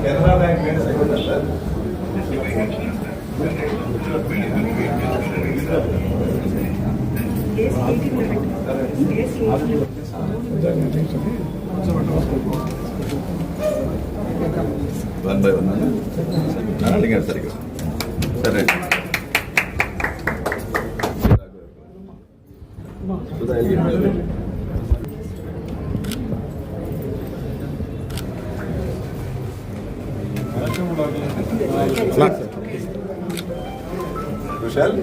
Canara bank sir one by one అడిగారు సరిగ్గా సరే కుశల్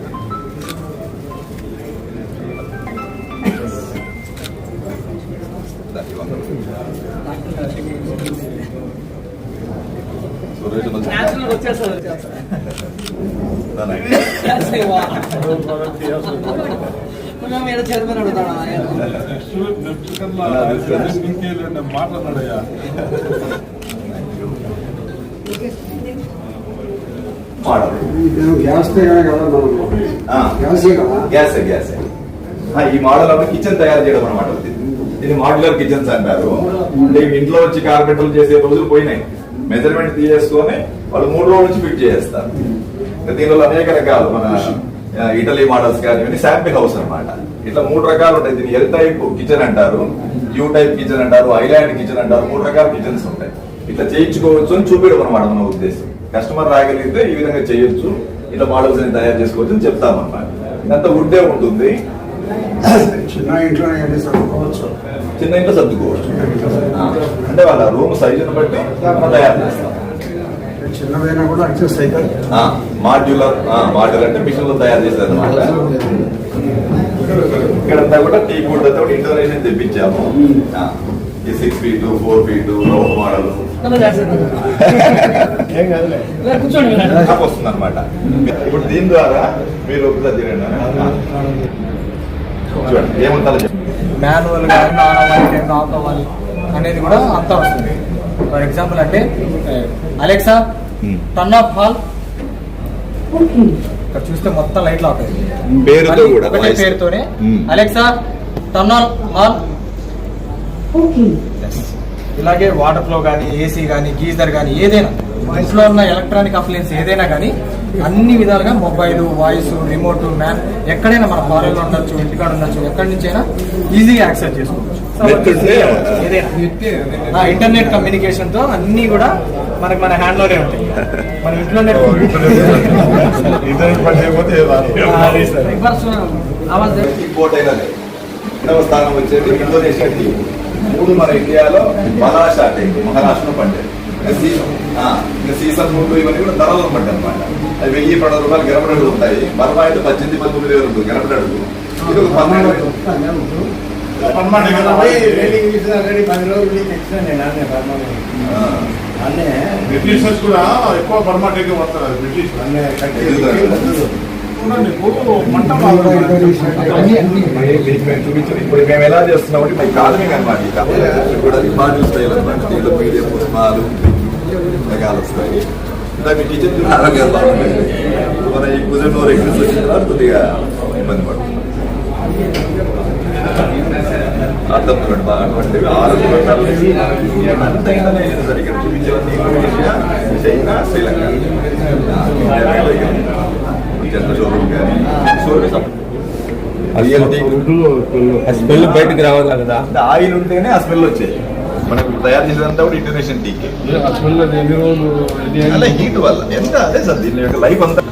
మాట్లాడాయా ఈ మోడల్ అప్పుడు కిచెన్ తయారు చేయడం అనమాట. దీన్ని మాడ్యులర్ కిచెన్స్ అంటారు. అంటే ఇంట్లో వచ్చి కార్పెంటర్లు చేసే రోజులు పోయినాయి. మెజర్మెంట్ తీసేసుకొని వాళ్ళు 3 రోజుల నుంచి ఫిట్ చేస్తారు. దీనిలో అనేక రకాలు మన ఇటలీ మోడల్స్ కానీ శాంపిల్ హౌస్ అనమాట. ఇట్లా 3 రకాలు ఉంటాయి. దీన్ని ఎల్ టైప్ కిచెన్ అంటారు, యూ టైప్ కిచెన్ అంటారు, ఐలాండ్ కిచెన్ అంటారు. 3 రకాల కిచెన్స్ ఉంటాయి. ఇట్లా చేయించుకోవచ్చు అని చూపించడం అనమాట మన ఉద్దేశం. కస్టమర్ రాగలిగితే ఈ విధంగా చేయొచ్చు, ఇట్లా మోడల్స్ అని తయారు చేసుకోవచ్చు అని చెప్తామన్నమాట. ఇదంతా వుడ్డే ఉంటుంది. చిన్న ఇంట్లో సర్దుకోవచ్చు. అంటే వాళ్ళ రూమ్ సైజుని బట్టి తయారు చేస్తాం. చిన్నదైనా కూడా అడ్జస్ట్ అవుతుంది. మాడ్యులర్ అంటే మిషన్ లో తయారు చేస్తారు అనమాట. ఇక్కడంతా కూడా టీ బోర్డ్ అంతా కూడా ఇంటర్నేషన్ తెప్పించాము. ఈ 6 feet 4 feet రౌండ్ మోడల్ వస్తుంది అనమాట. ఇప్పుడు దీని ద్వారా మీరు చూడండి ఏమంటారు, మాన్యువల్ గా ఆన్ అవ్వాలి, ఆఫ్ అవ్వాలి అనేది కూడా అంతా వస్తుంది. ఫర్ ఎగ్జాంపుల్ అంటే అలెక్సా టర్న్ ఆఫ్ హాల్, ఇక్కడ చూస్తే మొత్తం లైట్లు ఆఫ్ అయ్యింది పేరుతోనే. Alexa turn on hall. ఇలాగే వాటర్ ఫ్లో కానీ, ఏసీ కానీ, గీజర్ కానీ, ఏదైనా ఇంట్లో ఉన్న ఎలక్ట్రానిక్ అప్లయన్స్ ఏదైనా కానీ అన్ని విధాలుగా మొబైల్, వాయిస్, రిమోట్, మ్యాన్ ఎక్కడైనా మన ఫారెన్ లో ఉండొచ్చు, ఇంటికాడ ఉండొచ్చు, ఎక్కడి నుంచి అయినా ఈజీగా యాక్సెస్ చేసుకోవచ్చు. ఏదైనా ఇంటర్నెట్ కమ్యూనికేషన్ తో అన్ని కూడా మనకి మన హ్యాండ్ లోనే ఉంటాయి. మన ఇంట్లోనే స్థానం వచ్చేది ఇండోనేషియా టీ. 3 మన ఇండియాలో బలాషా టీ మహారాష్ట్రలో పండేది. ఇంకా సీజన్ 3 ఇవన్నీ కూడా ధరలు పడ్డాయి అనమాట. అది 1000-12 రూపాయలు గెరపడడుగు ఉంటాయి. బర్మా అయితే 18,000-19,000 ఉంటుంది గెరపడడుగు. ఇది ఒక 12 బ్రిటిషర్స్ కూడా ఎక్కువ బర్మా టేకే వస్తారు. బ్రిటిష్ ఇప్పుడు మేము ఎలా చేస్తున్నాం అంటే కార్మింగ్ అనమాట. బాడీ స్టైల్ అనమాట. దీంట్లో మీడియం స్మాల్ రకాలు వస్తాయి. మీకు కిచెన్ ఆరోగ్యాలు బాగుంటాయి. మన ఈ కుజన్ ఎగ్రెస్ వచ్చిన తర్వాత కొద్దిగా ఇబ్బంది పడుతుంది. అర్థం బాగా 6 రకాలు అంతైనా సరే ఇక్కడ చూపించేవన్నీ ఇండోనేషియా, చైనా, శ్రీలంక. షోరూమ్ కానీ స్మెల్ బయటకు రావాలి కదా. ఆయిల్ ఉంటేనే ఆ స్మెల్ వచ్చేది. మనకు తయారు చేసేదంతా కూడా ఇండోనేషియన్ టీకి. హీట్ వల్ల ఎంత అదే సార్ దీని యొక్క లైఫ్ అంతా.